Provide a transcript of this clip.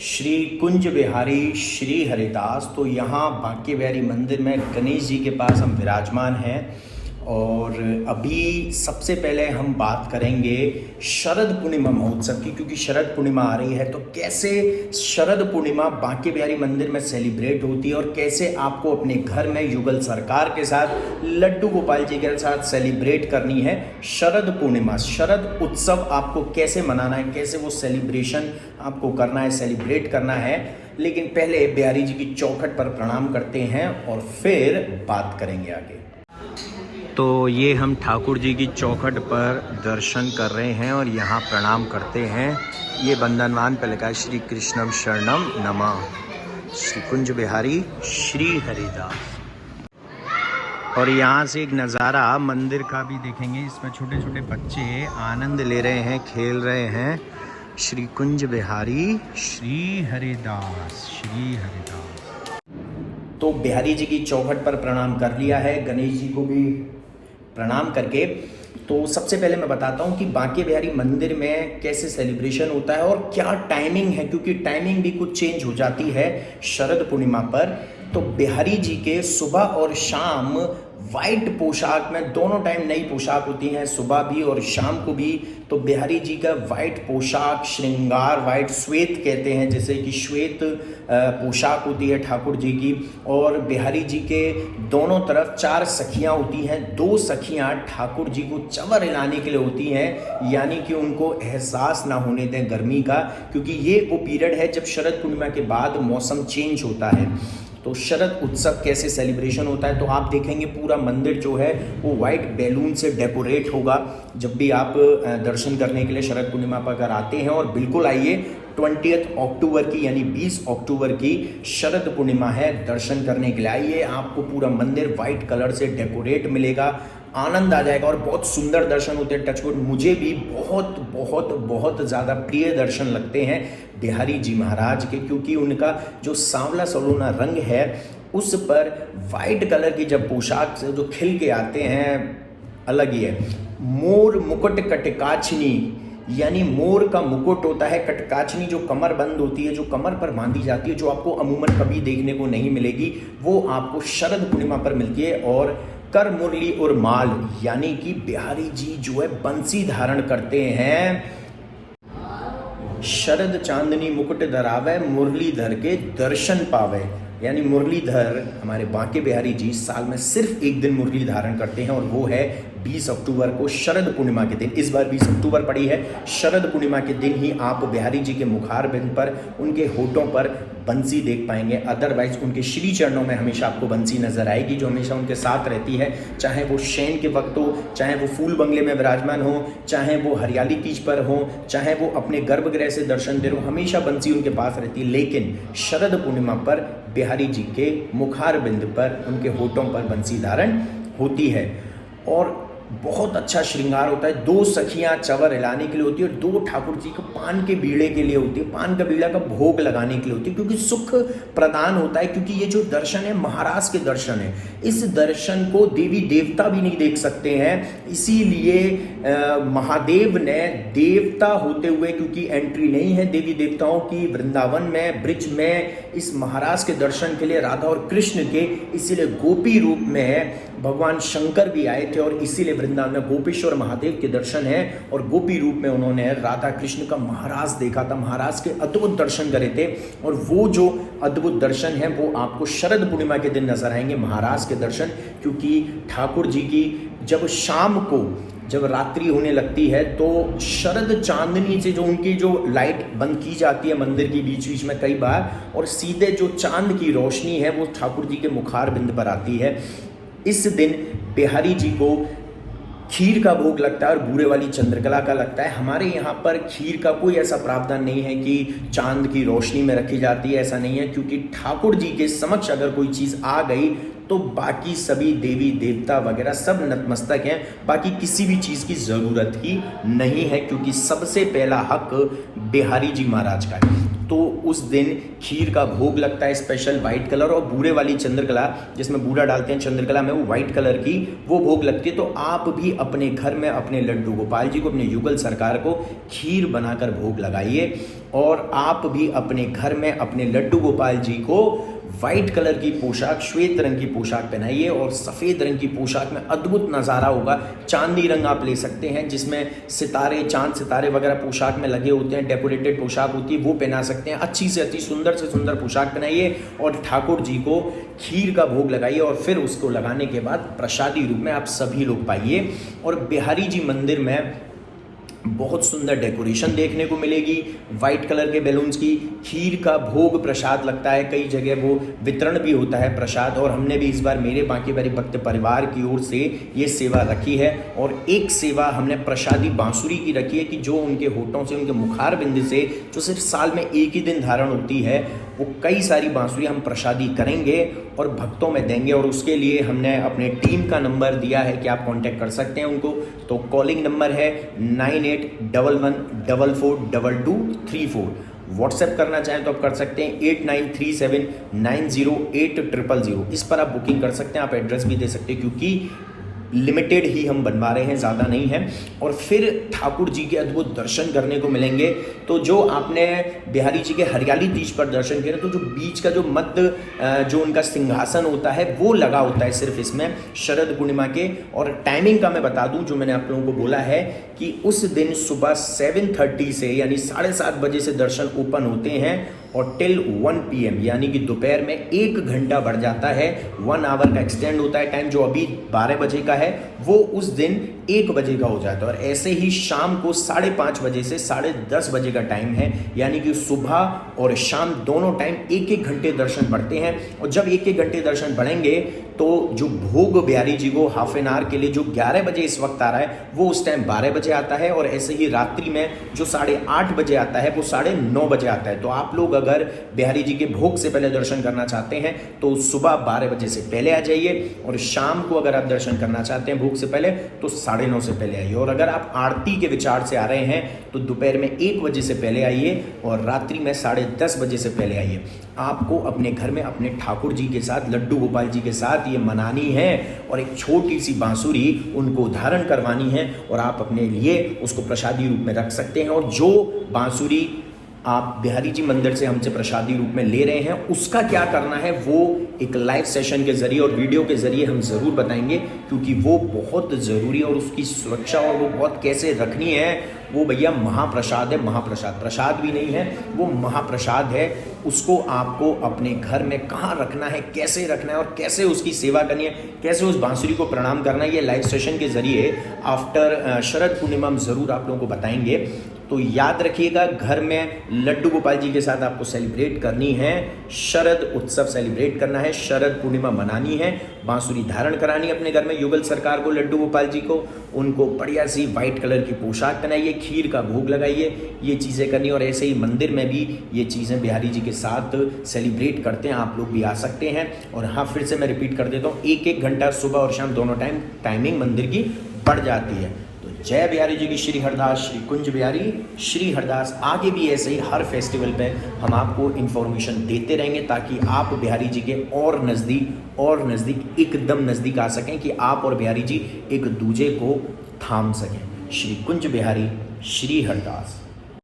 श्री कुंज बिहारी श्री हरिदास। तो यहाँ बांके बिहारी मंदिर में गणेश जी के पास हम विराजमान हैं और अभी सबसे पहले हम बात करेंगे शरद पूर्णिमा महोत्सव की, क्योंकि शरद पूर्णिमा आ रही है। तो कैसे शरद पूर्णिमा बांके बिहारी मंदिर में सेलिब्रेट होती है और कैसे आपको अपने घर में युगल सरकार के साथ लड्डू गोपाल जी के साथ सेलिब्रेट करनी है शरद पूर्णिमा। शरद उत्सव आपको कैसे मनाना है, कैसे वो सेलिब्रेशन आपको करना है, सेलिब्रेट करना है। लेकिन पहले बिहारी जी की चौखट पर प्रणाम करते हैं और फिर बात करेंगे आगे। तो ये हम ठाकुर जी की चौखट पर दर्शन कर रहे हैं और यहाँ प्रणाम करते हैं। ये बंधनवान पे लिखा है श्री कृष्णम शरणम नमः, श्री कुंज बिहारी श्री हरिदास। और यहाँ से एक नज़ारा मंदिर का भी देखेंगे, इसमें छोटे छोटे बच्चे आनंद ले रहे हैं, खेल रहे हैं। श्री कुंज बिहारी श्री हरिदास श्री हरिदास। तो बिहारी जी की चौखट पर प्रणाम कर लिया है, गणेश जी को भी प्रणाम करके। तो सबसे पहले मैं बताता हूँ कि बांके बिहारी मंदिर में कैसे सेलिब्रेशन होता है और क्या टाइमिंग है, क्योंकि टाइमिंग भी कुछ चेंज हो जाती है शरद पूर्णिमा पर। तो बिहारी जी के सुबह और शाम वाइट पोशाक में, दोनों टाइम नई पोशाक होती हैं, सुबह भी और शाम को भी। तो बिहारी जी का वाइट पोशाक, श्रृंगार, वाइट श्वेत कहते हैं, जैसे कि श्वेत पोशाक होती है ठाकुर जी की। और बिहारी जी के दोनों तरफ 4 सखियां होती हैं। 2 सखियां ठाकुर जी को चंवर हिलाने के लिए होती हैं, यानी कि उनको एहसास ना होने दें गर्मी का, क्योंकि ये वो पीरियड है जब शरद पूर्णिमा के बाद मौसम चेंज होता है। तो शरद उत्सव कैसे सेलिब्रेशन होता है, तो आप देखेंगे पूरा मंदिर जो है वो वाइट बैलून से डेकोरेट होगा जब भी आप दर्शन करने के लिए शरद पूर्णिमा पर अगर आते हैं। और बिल्कुल आइए, 20 अक्टूबर की यानी 20 अक्टूबर की शरद पूर्णिमा है, दर्शन करने के लिए आइए। आपको पूरा मंदिर वाइट कलर से डेकोरेट मिलेगा, आनंद आ जाएगा और बहुत सुंदर दर्शन होते हैं। टचवुड मुझे भी बहुत बहुत बहुत ज़्यादा प्रिय दर्शन लगते हैं बिहारी जी महाराज के, क्योंकि उनका जो सांवला सलोना रंग है उस पर वाइट कलर की जब पोशाक से जो खिल के आते हैं, अलग ही है। मोर मुकुट कटकाछनी, यानी मोर का मुकुट होता है, कटकाछनी जो कमर बंद होती है, जो कमर पर बांधी जाती है, जो आपको अमूमन कभी देखने को नहीं मिलेगी, वो आपको शरद पूर्णिमा पर मिलती है। और कर मुरली और माल, यानी कि बिहारी जी जो है बंसी धारण करते हैं। शरद चांदनी मुकुट धरावे, मुरलीधर के दर्शन पावे, यानी मुरलीधर हमारे बांके बिहारी जी साल में सिर्फ एक दिन मुरली धारण करते हैं और वो है 20 अक्टूबर को, शरद पूर्णिमा के दिन। इस बार 20 अक्टूबर पड़ी है, शरद पूर्णिमा के दिन ही आप बिहारी जी के मुखार बिंद पर, उनके होठों पर बंसी देख पाएंगे। अदरवाइज उनके श्री चरणों में हमेशा आपको बंसी नजर आएगी, जो हमेशा उनके साथ रहती है, चाहे वो शयन के वक्त हो, चाहे वो फूल बंगले में विराजमान हो, चाहे वो हरियाली तीज पर हो, चाहे वो अपने गर्भगृह से दर्शन दे रहे हो, हमेशा बंसी उनके पास रहती है। लेकिन शरद पूर्णिमा पर बिहारी जी के मुखार बिंद पर, उनके होठों पर बंसी धारण होती है और बहुत अच्छा श्रृंगार होता है। 2 सखियां चंवर हिलाने के लिए होती है और 2 ठाकुर जी को पान के बीड़े के लिए होती है, पान का बीड़ा का भोग लगाने के लिए होती है, क्योंकि सुख प्रदान होता है। क्योंकि ये जो दर्शन है महाराज के दर्शन है, इस दर्शन को देवी देवता भी नहीं देख सकते हैं, इसीलिए महादेव ने देवता होते हुए, क्योंकि एंट्री नहीं है देवी देवताओं की वृंदावन में, ब्रिज में, इस महाराज के दर्शन के लिए राधा और कृष्ण के, इसीलिए गोपी रूप में भगवान शंकर भी आए थे और इसीलिए वृंदावन में गोपेश्वर महादेव के दर्शन है। और गोपी रूप में उन्होंने राधा कृष्ण का महाराज देखा था, महाराज के अद्भुत दर्शन करे थे। और वो जो अद्भुत दर्शन है वो आपको शरद पूर्णिमा के दिन नजर आएंगे, महाराज के दर्शन। क्योंकि ठाकुर जी की जब शाम को, जब रात्रि होने लगती है, तो शरद चांदनी से जो उनकी जो लाइट बंद की जाती है मंदिर की बीच बीच में कई बार, और सीधे जो चांद की रोशनी है वो ठाकुर जी के मुखार बिंद पर आती है। इस दिन बिहारी जी को खीर का भोग लगता है और बूरे वाली चंद्रकला का लगता है। हमारे यहाँ पर खीर का कोई ऐसा प्रावधान नहीं है कि चांद की रोशनी में रखी जाती है, ऐसा नहीं है, क्योंकि ठाकुर जी के समक्ष अगर कोई चीज़ आ गई तो बाकी सभी देवी देवता वगैरह सब नतमस्तक हैं, बाकी किसी भी चीज़ की ज़रूरत ही नहीं है, क्योंकि सबसे पहला हक बिहारी जी महाराज का है। तो उस दिन खीर का भोग लगता है स्पेशल वाइट कलर, और बूढ़े वाली चंद्रकला जिसमें बूढ़ा डालते हैं चंद्रकला में, वो वाइट कलर की वो भोग लगती है। तो आप भी अपने घर में अपने लड्डू गोपाल जी को, अपने युगल सरकार को खीर बनाकर भोग लगाइए, और आप भी अपने घर में अपने लड्डू गोपाल जी को वाइट कलर की पोशाक, श्वेत रंग की पोशाक पहनाइए, और सफ़ेद रंग की पोशाक में अद्भुत नज़ारा होगा। चांदी रंग आप ले सकते हैं जिसमें सितारे, चांद सितारे वगैरह पोशाक में लगे होते हैं, डेकोरेटेड पोशाक होती है, वो पहना सकते हैं। अच्छी से अच्छी सुंदर से सुंदर पोशाक पहनाइए और ठाकुर जी को खीर का भोग लगाइए, और फिर उसको लगाने के बाद प्रसादी रूप में आप सभी लोग पाइए। और बिहारी जी मंदिर में बहुत सुंदर डेकोरेशन देखने को मिलेगी, वाइट कलर के बैलून्स की। खीर का भोग प्रसाद लगता है, कई जगह वो वितरण भी होता है प्रसाद, और हमने भी इस बार मेरे बांके बिहारी भक्त परिवार की ओर से ये सेवा रखी है। और एक सेवा हमने प्रसादी बांसुरी की रखी है कि जो उनके होठों से, उनके मुखार बिंद से, जो सिर्फ साल में एक ही दिन धारण होती है, वो कई सारी बांसुरी हम प्रसादी करेंगे और भक्तों में देंगे। और उसके लिए हमने अपने टीम का नंबर दिया है कि आप कांटेक्ट कर सकते हैं उनको। तो कॉलिंग नंबर है 9811442234। व्हाट्सएप करना चाहें तो आप कर सकते हैं 8937908000। इस पर आप बुकिंग कर सकते हैं। आप एड्रेस भी दे सकते हैं, क्योंकि लिमिटेड ही हम बनवा रहे हैं, ज़्यादा नहीं है। और फिर ठाकुर जी के अद्भुत दर्शन करने को मिलेंगे। तो जो आपने बिहारी जी के हरियाली तीज पर दर्शन किए, तो जो बीच का जो मध्य जो उनका सिंहासन होता है वो लगा होता है सिर्फ इसमें शरद पूर्णिमा के। और टाइमिंग का मैं बता दूं, जो मैंने आप लोगों को बोला है कि उस दिन सुबह 7:30 से यानी 7:30 बजे से दर्शन ओपन होते हैं, और टिल 1 PM यानी कि दोपहर में 1 घंटा बढ़ जाता है। 1 आवर का एक्सटेंड होता है टाइम। जो अभी 12 बजे का है वो उस दिन 1 बजे का हो जाता है। और ऐसे ही शाम को 5:30 बजे से 10:30 बजे का टाइम है, यानी कि सुबह और शाम दोनों टाइम 1-1 घंटे दर्शन बढ़ते हैं। और जब 1-1 घंटे दर्शन बढ़ेंगे तो जो भोग बिहारी जी को हाफ एन आवर के लिए जो 11 बजे इस वक्त आ रहा है, वो उस टाइम 12 बजे आता है। और ऐसे ही रात्रि में जो 8:30 बजे आता है वो 9:30 बजे आता है। तो आप लोग अगर बिहारी जी के भोग से पहले दर्शन करना चाहते हैं तो सुबह 12 बजे से पहले आ जाइए, और शाम को अगर आप दर्शन करना चाहते हैं भोग से पहले तो 9:30 से पहले आइए। और अगर आप आरती के विचार से आ रहे हैं तो दोपहर में 1 बजे से पहले आइए, और रात्रि में 10:30 बजे से पहले आइए। आपको अपने घर में अपने ठाकुर जी के साथ, लड्डू गोपाल जी के साथ ये मनानी है, और एक छोटी सी बांसुरी उनको धारण करवानी है, और आप अपने लिए उसको प्रसादी रूप में रख सकते हैं। और जो बांसुरी आप बिहारी जी मंदिर से हमसे प्रसादी रूप में ले रहे हैं, उसका क्या करना है वो एक लाइव सेशन के जरिए और वीडियो के जरिए हम ज़रूर बताएंगे, क्योंकि वो बहुत ज़रूरी है। और उसकी सुरक्षा और वो बहुत कैसे रखनी है, वो भैया महाप्रसाद है। महाप्रसाद प्रसाद भी नहीं है, वो महाप्रसाद है। उसको आपको अपने घर में कहाँ रखना है, कैसे रखना है, और कैसे उसकी सेवा करनी है, कैसे उस बांसुरी को प्रणाम करना है, ये लाइव सेशन के जरिए आफ्टर शरद पूर्णिमा हम ज़रूर आप लोगों को बताएंगे। तो याद रखिएगा, घर में लड्डू गोपाल जी के साथ आपको सेलिब्रेट करनी है, शरद उत्सव सेलिब्रेट करना है, शरद पूर्णिमा मनानी है, बांसुरी धारण करानी है अपने घर में युगल सरकार को, लड्डू गोपाल जी को। उनको बढ़िया सी वाइट कलर की पोशाक पहनाइए, खीर का भोग लगाइए, ये चीज़ें करनी। और ऐसे ही मंदिर में भी ये चीज़ें बिहारी जी के साथ सेलिब्रेट करते हैं, आप लोग भी आ सकते हैं। और हाँ, फिर से मैं रिपीट कर देता हूँ, 1-1 घंटा सुबह और शाम दोनों टाइमिंग मंदिर की बढ़ जाती है। जय बिहारी जी की, श्री हरदास, श्री कुंज बिहारी, श्री हरदास। आगे भी ऐसे ही हर फेस्टिवल पे हम आपको इन्फॉर्मेशन देते रहेंगे, ताकि आप बिहारी जी के और नज़दीक एकदम नज़दीक आ सकें, कि आप और बिहारी जी एक दूजे को थाम सकें। श्री कुंज बिहारी, श्री हरदास।